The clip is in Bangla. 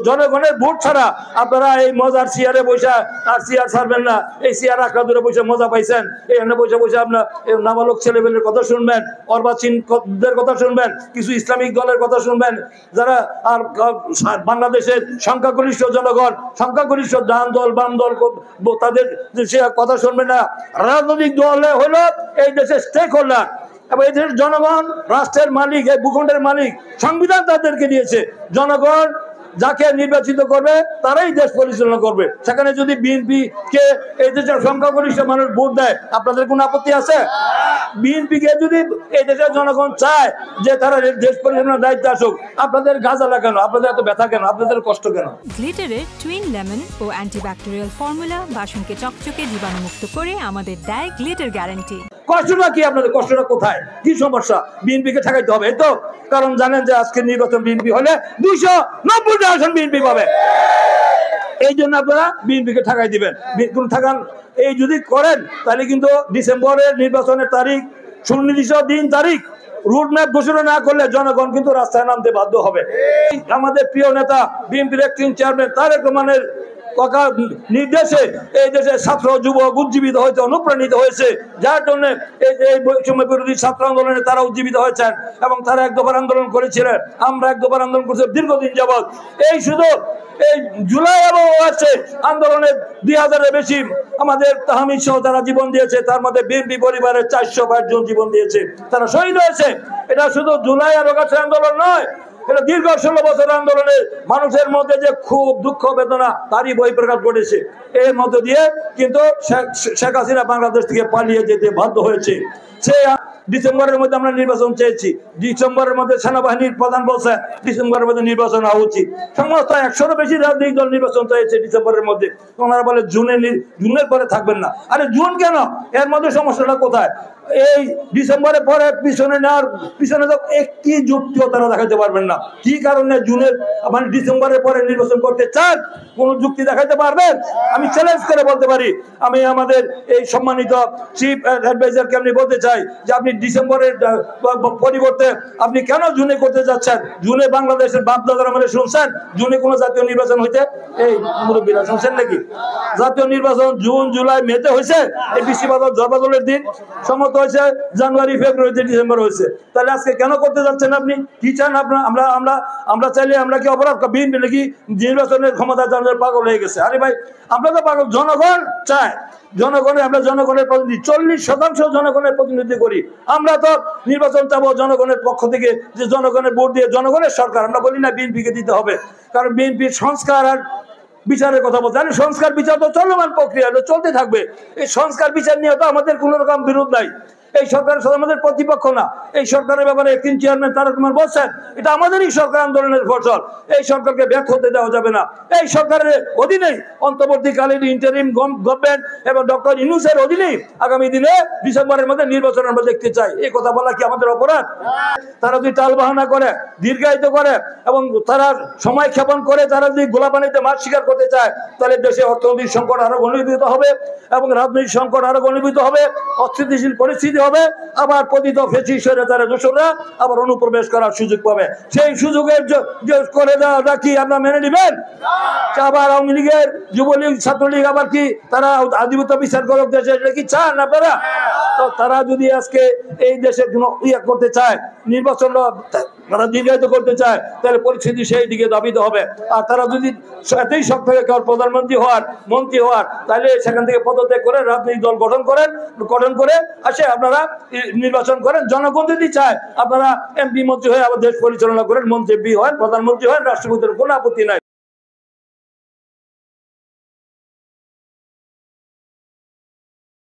জনগণের ভোট ছাড়া আপনারা এই মজার চেয়ারে বসে আর চেয়ার ছাড়বেন না। এই চেয়ার আঁকড়া ধরে বসে মজা পাইছেন, এখানে বসে বসে আপনার নাবালক ছেলেমেয়ের কথা শুনবেন, অর্বাচীনদের কথা শুনবেন, কিছু ইসলামিক দলের কথা শুনবেন, যারা আর বাংলাদেশের সংখ্যাগরিষ্ঠ জনগণ, সংখ্যাগরিষ্ঠ ডান দল বাম দল তাদের সে কথা শুনবেন না। রাজনৈতিক দল হলো এই দেশের স্টেক হোল্ডার এবং এই দেশের জনগণ রাষ্ট্রের মালিক, এই ভূখণ্ডের মালিক। সংবিধান তাদেরকে দিয়েছে, জনগণ যাকে নির্বাচিত করবে তারাই দেশ পরিচালনা করবে। সেখানে যদি বিএনপি কে এই দেশের সংখ্যাগরিষ্ঠ মানুষ ভোট দেয়, আপনাদের কোনো আপত্তি আছে? বিএনপি কে যদি এই দেশের জনগণ চায় যে তারা দেশ পরিচালনার দায়িত্বে আসুক, আপনাদের গাজালা কেন? আপনাদের এত ব্যথা কেন? আপনাদের কষ্ট কেন? গ্লিটারের টুইন লেমন ও অ্যান্টিব্যাকটেরিয়াল ফর্মুলা বাসনকে চকচকে জীবাণুমুক্ত করে আমাদের দেয় গ্লিটার গ্যারান্টি। কষ্টটা কি? আপনাদের কষ্টটা কোথায়? কি সমস্যা? বিএনপি কে ঠেকাইতে হবে তো? কারণ জানেন যে আজকে নির্বাচন বিএনপি হলে 290টা আসন বিএনপি পাবে। এই জন্য আপনারা বিএনপি কে ঠেকাই দিবেন। ঠেকান এই যদি করেন তাহলে কিন্তু ডিসেম্বরের নির্বাচনের তারিখ, সুনির্দিষ্ট দিন তারিখ রুট ম্যাপ ঘোষণা না করলে জনগণ কিন্তু রাস্তায় নামতে বাধ্য হবে। আমাদের প্রিয় নেতা বিএনপির অ্যাক্টিং চেয়ারম্যান তারেক রহমানের নির্দেশে এই দেশের ছাত্র যুবক উজ্জীবিত হয়েছে, অনুপ্রাণিত হয়েছে, যার জন্য এই বৈষম্য বিরোধী ছাত্র আন্দোলনে তারা উজ্জীবিত হয়েছেন এবং তারা এক দফার আন্দোলন করেছিলেন। আমরা এক দফার আন্দোলন করছি দীর্ঘদিন যাবৎ। এই শুধু এই জুলাই এবং আন্দোলনের 2000-এর বেশি আমাদের তাহমিদ সহ তারা জীবন দিয়েছে। তার মধ্যে বিএনপি পরিবারের 405 জন জীবন দিয়েছে, তারা শহীদ হয়েছে। এটা শুধু জুলাই আর অগাস্টের আন্দোলন নয়, এটা দীর্ঘ 16 বছর আন্দোলনে মানুষের মধ্যে যে খুব দুঃখ বেদনা তারই বহিঃপ্রকাশ ঘটেছে। এর মধ্য দিয়ে কিন্তু শেখ হাসিনা বাংলাদেশ থেকে পালিয়ে যেতে বাধ্য হয়েছে। সে ডিসেম্বরের মধ্যে আমরা নির্বাচন চেয়েছি, ডিসেম্বরের মধ্যে সেনাবাহিনীর প্রধান বলছে ডিসেম্বরের মধ্যে নির্বাচন হওয়া উচিত। সমস্ত 100-এরও বেশি রাজনৈতিক দল নির্বাচন চেয়েছে ডিসেম্বরের মধ্যে। ওনারা বলে জুনের পরে থাকবেন না। আরে জুন কেন? এর মধ্যে সমস্যাটা কোথায়? এই ডিসেম্বরের পরে পিছনে তো একটি যুক্তিও তারা দেখাতে পারবেন না। কি কারণে জুনের মানে ডিসেম্বরের পরে নির্বাচন করতে চান? কোন যুক্তি দেখাতে পারবেন? আমি চ্যালেঞ্জ করে বলতে পারি, আমি আমাদের এই সম্মানিত চিফ অ্যাডভাইজারকে আমি বলতে চাই যে আপনি ডিসেম্বরের পরিবর্তে আপনি কেন জুনে করতে যাচ্ছেন? জুনে বাংলাদেশের বাপদাদারা মানে শুনছেন জুনে কোনো জাতীয় নির্বাচন হইতে? এই মুরব্বীরা শুনছেন নাকি? জাতীয় নির্বাচন জুন জুলাই মেতে হয়েছে। এই বৃষ্টিবাদল ঝড়বাদলের দিন সমস্ত হয়েছে জানুয়ারি ফেব্রুয়ারিতে, ডিসেম্বর হয়েছে। তাহলে আজকে কেন করতে যাচ্ছেন আপনি? কি চান আপনার? আমরা চাইলে আমরা কি অপরাধ? বিএনপি নাকি নির্বাচনের ক্ষমতা জানার পাগল হয়ে গেছে? আরে ভাই, আমরা তো পাগল। জনগণ চায়, আমরা জনগণের প্রতিনিধি, 40% জনগণের প্রতিনিধি করি। আমরা তো নির্বাচন চাবো জনগণের পক্ষ থেকে, যে জনগণের ভোট দিয়ে জনগণের সরকার। আমরা বলি না বিএনপি কে দিতে হবে, কারণ বিএনপির সংস্কার আর বিচারের কথা বলতে, সংস্কার বিচার তো চলমান প্রক্রিয়া, চলতে থাকবে। এই সংস্কার বিচার নিয়ে তো আমাদের কোন রকম বিরোধ নাই। এই সরকারের সাথে আমাদের প্রতিপক্ষ না। এই সরকারের ব্যাপারে একদিন চেয়ারম্যান তারেক রহমান বলছেন এটা আমাদেরই সরকার আন্দোলনের ফসল, এই সরকারকে ব্যর্থ হতে দেওয়া যাবে না। এই সরকারের অধীনেই অন্তর্বর্তীকালীন ইন্টারিম গভর্নমেন্ট এবং ডক্টর ইউনূসের অধীনেই আগামী দিনে ডিসেম্বরের মধ্যে নির্বাচন আমরা দেখতে চাই। এই কথা বলা কি আমাদের অপরাধ? তারা যদি টাল বাহানা করে, দীর্ঘায়িত করে এবং তারা সময় ক্ষেপণ করে, তারা যদি গোলাপানিতে মাছ শিকার করতে চায়, তাহলে দেশে অর্থনৈতিক সংকট আরো ঘনীভূত হবে এবং রাজনৈতিক সংকট আরো ঘনীভূত হবে, অস্থিতিশীল পরিস্থিতি হবে। আবার পতিত ফ্যাসিস্টরা তারা দোসররা আবার অনুপ্রবেশ করার সুযোগ পাবে। সেই সুযোগের করে দেওয়াটা কি আপনারা মেনে নেবেন? আবার আওয়ামী লীগের, যুবলীগ, ছাত্রলীগ আবার কি তারা আধিপত্য বিচার করুক দেশে? এটা কি চান আপনারা? তো তারা যদি আজকে এই দেশে করতে চায়, নির্বাচন তারা দীর্ঘায়িত করতে চায়, তাহলে পরিস্থিতি সেই দিকে ধাবিত হবে। আর তারা যদি এতই শক্ত হয়ে প্রধানমন্ত্রী হওয়ার, মন্ত্রী হওয়ার, তাহলে সেখান থেকে পদত্যাগ করে রাজনৈতিক দল গঠন করে আসে আপনারা নির্বাচন করেন। জনগণ যদি চায় আপনারা এমপি মন্ত্রী হয়ে আবার দেশ পরিচালনা করেন, মন্ত্রী হন, প্রধানমন্ত্রী হন, রাষ্ট্রপতির কোনো আপত্তি নাই।